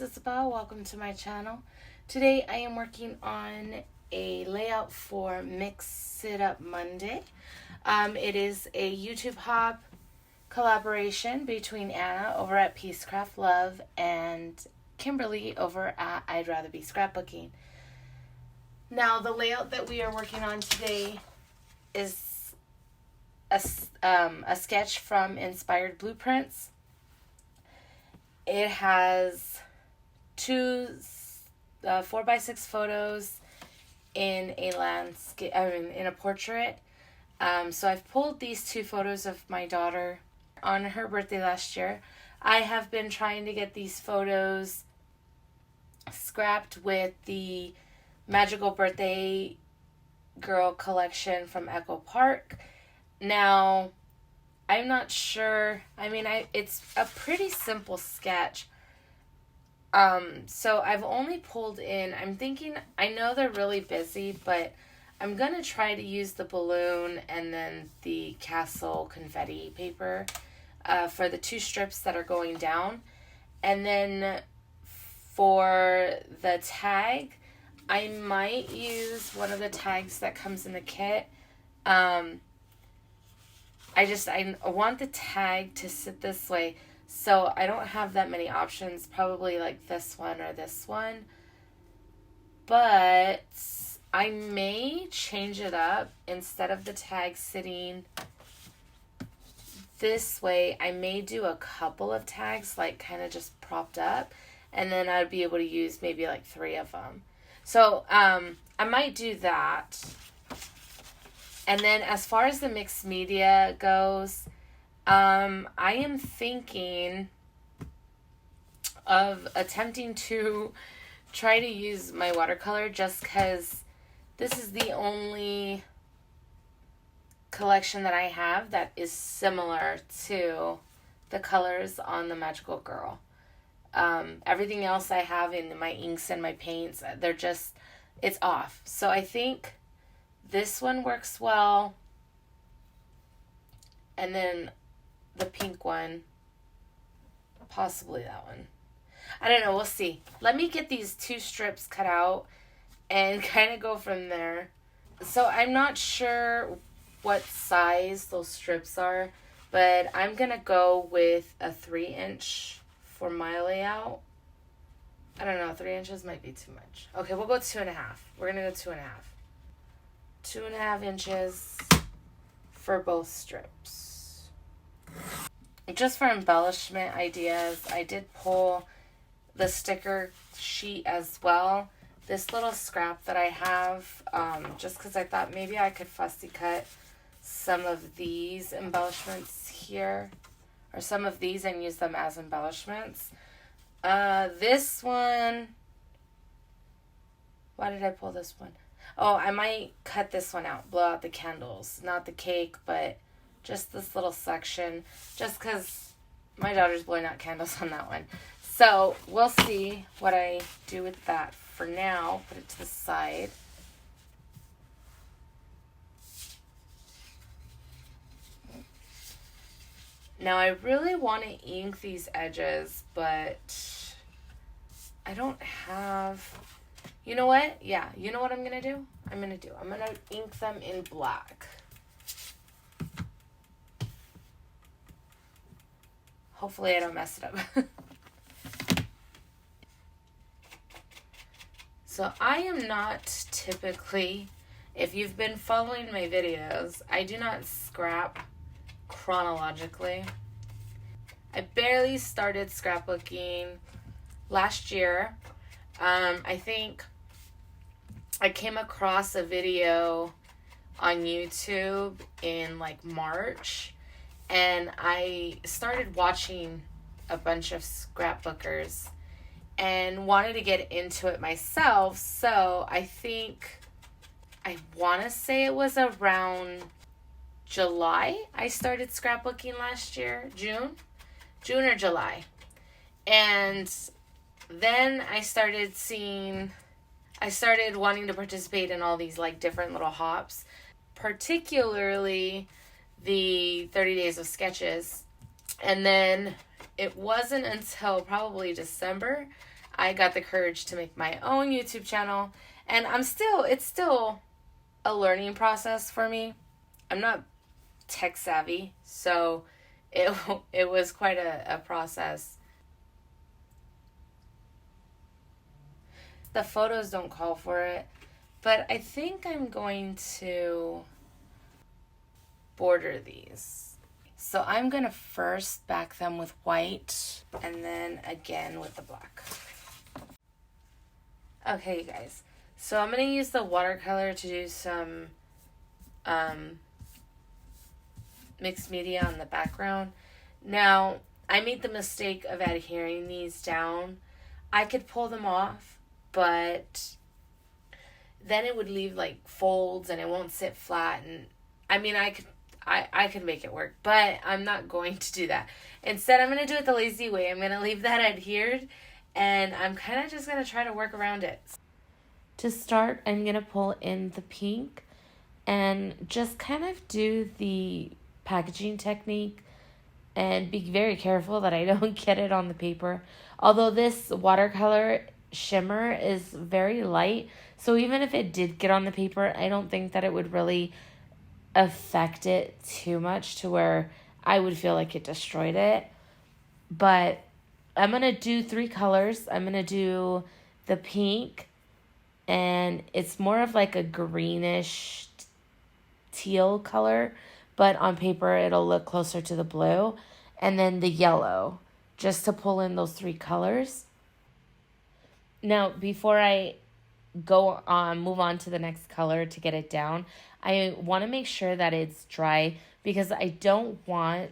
Isabel. Welcome to my channel. Today I am working on a layout for Mix It Up Monday. It is a YouTube hop collaboration between Anna over at Peacecraft Love and Kimberly over at I'd Rather Be Scrapbooking. Now the layout that we are working on today is a sketch from Inspired Blueprints. It has two 4x6 photos in a landscape, in a portrait. So I've pulled these two photos of my daughter on her birthday last year. I have been trying to get these photos scrapped with the Magical Birthday Girl collection from Echo Park. Now, I'm not sure. It's a pretty simple sketch. So I've only pulled in, I'm thinking, I know they're really busy, but I'm going to try to use the balloon and then the castle confetti paper for the two strips that are going down. And then for the tag, I might use one of the tags that comes in the kit. I want the tag to sit this way, so I don't have that many options, probably like this one or this one. But I may change it up. Instead of the tag sitting this way, I may do a couple of tags, like kind of just propped up, and then I'd be able to use maybe like 3 of them. So I might do that. And then as far as the mixed media goes, I am thinking of attempting to try to use my watercolor, just because this is the only collection that I have that is similar to the colors on the Magical Girl. Everything else I have in my inks and my paints, it's off. So I think this one works well, and then the pink one, possibly that one. I don't know, we'll see. Let me get these two strips cut out and kind of go from there. So I'm not sure what size those strips are, but I'm going to go with a 3-inch for my layout. I don't know, 3 inches might be too much. Okay, we'll go 2.5. We're going to go 2.5. 2.5 inches for both strips. Just for embellishment ideas, I did pull the sticker sheet as well. This little scrap that I have, just because I thought maybe I could fussy cut some of these embellishments here, or some of these, and use them as embellishments. This one, why did I pull this one? Oh, I might cut this one out, blow out the candles. Not the cake, but just this little section. Just because my daughter's blowing out candles on that one. So, we'll see what I do with that. For now, put it to the side. Now, I really want to ink these edges, but I don't have... You know what? Yeah, you know what I'm going to do? I'm going to ink them in black. Hopefully I don't mess it up. So I am not typically, if you've been following my videos, I do not scrap chronologically. I barely started scrapbooking last year. I think I came across a video on YouTube in like March, and I started watching a bunch of scrapbookers and wanted to get into it myself. So I think, I want to say it was around July I started scrapbooking last year. June or July. And then I started wanting to participate in all these like different little hops, particularly the 30 Days of Sketches. And then it wasn't until probably December I got the courage to make my own YouTube channel. And it's still a learning process for me. I'm not tech savvy, so it was quite a process. The photos don't call for it, but I think I'm going to border these. So I'm going to first back them with white and then again with the black. Okay, you guys. So I'm going to use the watercolor to do some mixed media on the background. Now, I made the mistake of adhering these down. I could pull them off, but then it would leave like folds and it won't sit flat. And I mean, I could make it work, but I'm not going to do that. Instead, I'm going to do it the lazy way. I'm going to leave that adhered, and I'm kind of just going to try to work around it. To start, I'm going to pull in the pink and just kind of do the packaging technique and be very careful that I don't get it on the paper. Although this watercolor shimmer is very light, so even if it did get on the paper, I don't think that it would really affect it too much to where I would feel like it destroyed it. But I'm going to do 3 colors. I'm going to do the pink, and it's more of like a greenish teal color, but on paper it'll look closer to the blue. And then the yellow, just to pull in those 3 colors. Now, before I move on to the next color to get it down, I want to make sure that it's dry because I don't want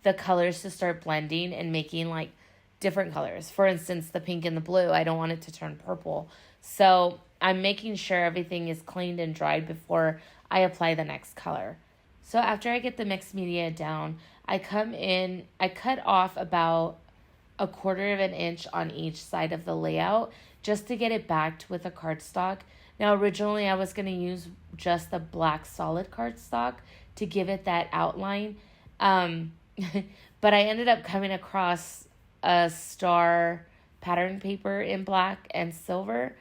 the colors to start blending and making like different colors. For instance, the pink and the blue, I don't want it to turn purple. So I'm making sure everything is cleaned and dried before I apply the next color. So after I get the mixed media down, I cut off about 1/4 of an inch on each side of the layout just to get it backed with a cardstock. Now, originally I was going to use just the black solid cardstock to give it that outline. But I ended up coming across a star pattern paper in black and silver.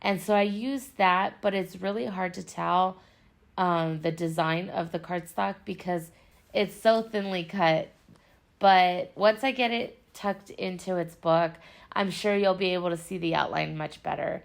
And so I used that, but it's really hard to tell the design of the cardstock because it's so thinly cut. But once I get it tucked into its book, I'm sure you'll be able to see the outline much better.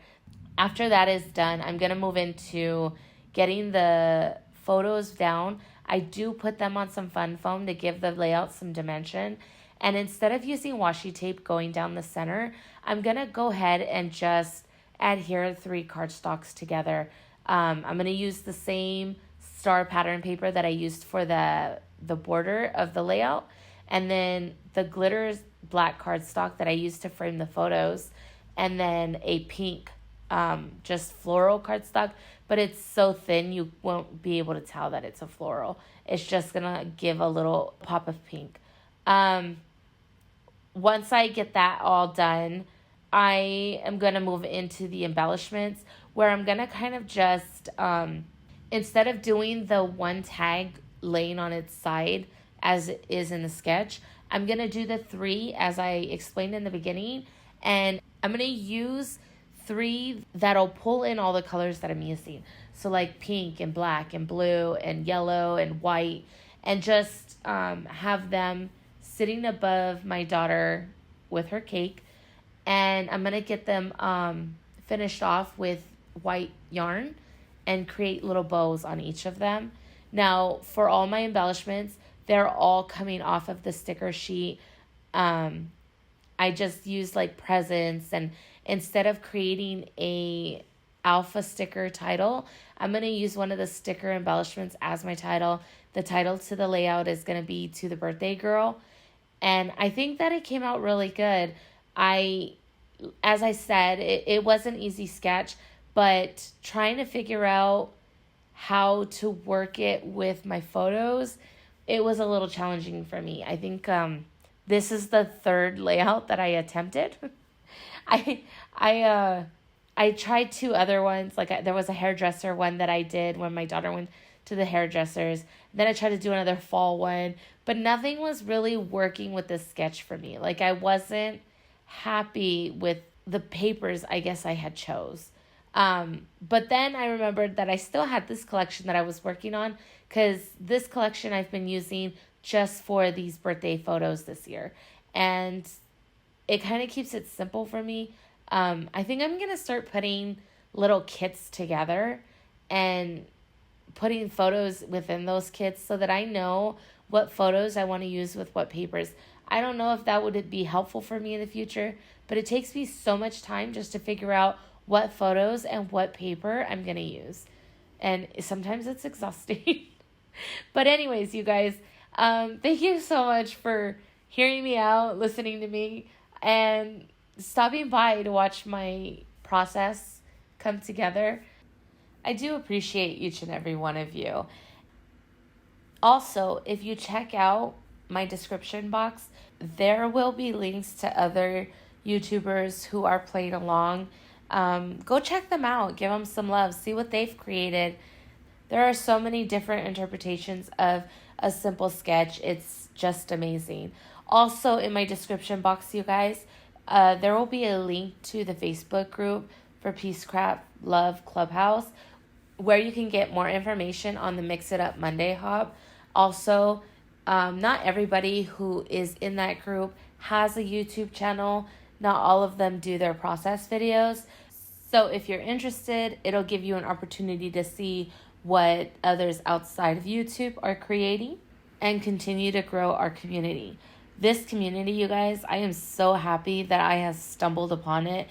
After that is done, I'm going to move into getting the photos down. I do put them on some fun foam to give the layout some dimension. And instead of using washi tape going down the center, I'm going to go ahead and just adhere 3 cardstocks together. I'm going to use the same star pattern paper that I used for the border of the layout. And then the glitter black cardstock that I used to frame the photos. And then a pink just floral cardstock, but it's so thin you won't be able to tell that it's a floral. It's just gonna give a little pop of pink. Once I get that all done, I am gonna move into the embellishments where I'm gonna kind of just instead of doing the one tag laying on its side as it is in the sketch, I'm gonna do the 3 as I explained in the beginning, and I'm gonna use 3 that'll pull in all the colors that I'm using. So like pink and black and blue and yellow and white, and just have them sitting above my daughter with her cake. And I'm going to get them finished off with white yarn and create little bows on each of them. Now, for all my embellishments, they're all coming off of the sticker sheet. I just used like presents, and instead of creating a alpha sticker title, I'm going to use one of the sticker embellishments as my title. The title to the layout is going to be To the Birthday Girl. And I think that it came out really good. As I said, it was an easy sketch, but trying to figure out how to work it with my photos, it was a little challenging for me. I think this is the 3rd layout that I attempted. I tried 2 other ones. Like there was a hairdresser one that I did when my daughter went to the hairdressers. Then I tried to do another fall one, but nothing was really working with this sketch for me. Like I wasn't happy with the papers I guess I had chose. But then I remembered that I still had this collection that I was working on, because this collection I've been using just for these birthday photos this year. And it kind of keeps it simple for me. I think I'm going to start putting little kits together and putting photos within those kits so that I know what photos I want to use with what papers. I don't know if that would be helpful for me in the future, but it takes me so much time just to figure out what photos and what paper I'm going to use. And sometimes it's exhausting. But anyways, you guys, thank you so much for hearing me out, listening to me, and stopping by to watch my process come together. I do appreciate each and every one of you. Also, if you check out my description box, there will be links to other YouTubers who are playing along. Go check them out. Give them some love. See what they've created. There are so many different interpretations of a simple sketch. It's just amazing. Also, in my description box, you guys, there will be a link to the Facebook group for Peace Craft Love Clubhouse, where you can get more information on the Mix It Up Monday hop. Also, not everybody who is in that group has a YouTube channel. Not all of them do their process videos. So if you're interested, it'll give you an opportunity to see what others outside of YouTube are creating and continue to grow our community. This community, you guys, I am so happy that I have stumbled upon it.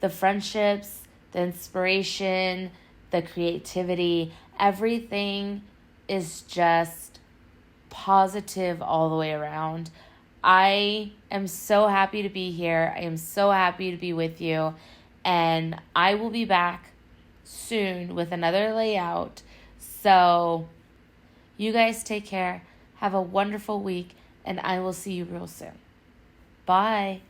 The friendships, the inspiration, the creativity, everything is just positive all the way around. I am so happy to be here. I am so happy to be with you. And I will be back soon with another layout. So you guys take care. Have a wonderful week. And I will see you real soon. Bye.